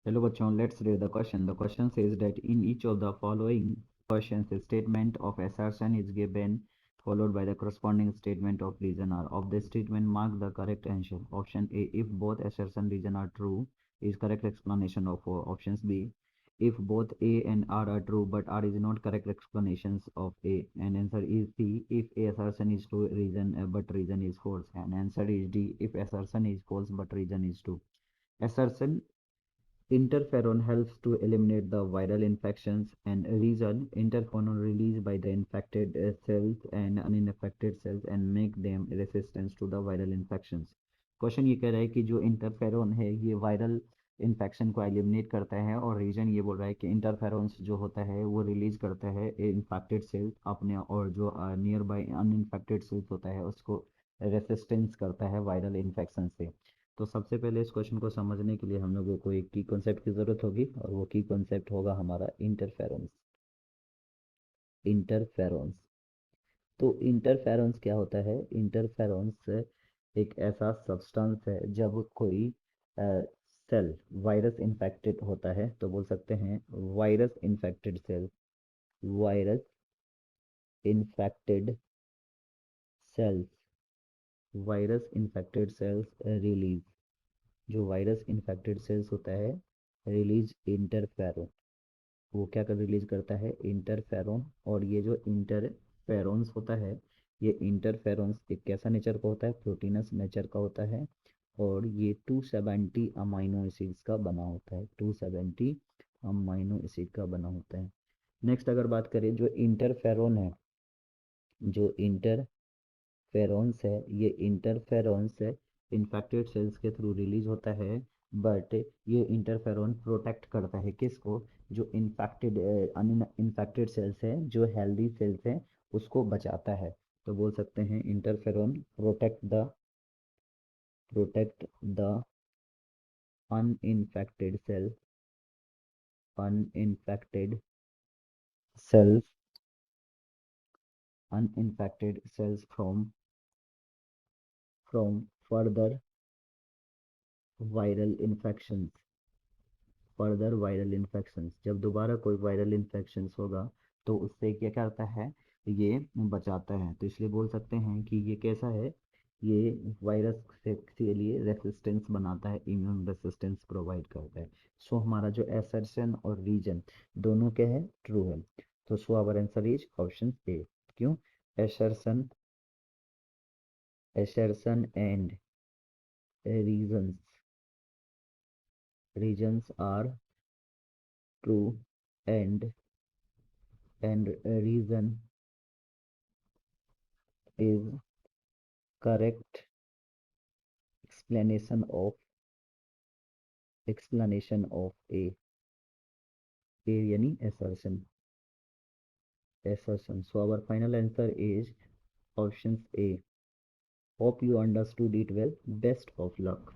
Hello bachon, let's read the question. The question says that in each of the following questions, a statement of assertion is given followed by the corresponding statement of reason or of the statement mark the correct answer. Option A, if both assertion reason are true, is correct explanation of options B. If both A and R are true but R is not correct explanations of A, and answer is C. If A assertion is true, reason but reason is false, and answer is D. If assertion is false but reason is true. Assertion: interferon helps to eliminate the viral infections, and reason: interferon released by the infected cells and uninfected cells and make them resistant to the viral infections. Question ये कह रहा है कि जो interferon है ये viral infection को eliminate करता है, और रीजन ये बोल रहा है कि इंटरफेरोन्स जो होता है वो रिलीज करता है इन्फेक्टेड सेल्स अपने, और जो नियर बाई अनइन्फेक्टेड सेल्स होता है उसको रेसिस्टेंस करता है वायरल इन्फेक्शन से। तो सबसे पहले इस क्वेश्चन को समझने के लिए हम लोगों को एक की कॉन्सेप्ट की ज़रूरत होगी, और वो की कॉन्सेप्ट होगा हमारा इंटरफेरेंस। इंटरफेरेंस तो इंटरफेरेंस क्या होता है? इंटरफेरेंस एक ऐसा सब्सटेंस है जब कोई सेल वायरस इन्फेक्टेड होता है, तो बोल सकते हैं virus infected cell, virus infected cells, virus infected cells release, जो वायरस इन्फेक्टेड सेल्स होता है रिलीज इंटरफेरोन। वो क्या कर रिलीज करता है? इंटरफेरोन। और ये जो इंटरफेरोन्स होता है, ये इंटरफेरोन्स एक कैसा नेचर का होता है? प्रोटीनस नेचर का होता है, और ये 270 अमाइनो एसिड्स का बना होता है, 270 अमाइनो एसिड का बना होता है। नेक्स्ट अगर बात करें, जो इंटरफेरोन है, जो इंटरफेरोन्स है, ये इंटरफेरोन्स इन्फेक्टेड सेल्स के थ्रू रिलीज होता है, बट ये इंटरफेरोन प्रोटेक्ट करता है किसको? जो इन्फेक्टेड इन्फेक्टेड सेल्स है, जो हेल्दी सेल्स हैं उसको बचाता है। तो बोल सकते हैं interferon protect the uninfected uninfected cells uninfected cells from further viral infection. Further viral infections, जब दोबारा कोई वायरल इन्फेक्शंस होगा तो उससे क्या करता है? ये बचाता है। तो इसलिए बोल सकते हैं कि ये कैसा है? ये वायरस से के लिए रेसिस्टेंस बनाता है, इम्यून रेसिस्टेंस प्रोवाइड करता है। सो हमारा जो एसर्शन और रीजन दोनों क्या है? ट्रू है। तो so our answer is option A. क्यों? Assertion assertion and reasons reasons are true, and reason is correct explanation of a यानी assertion. So our final answer is option A. Hope you understood it well. Best of luck.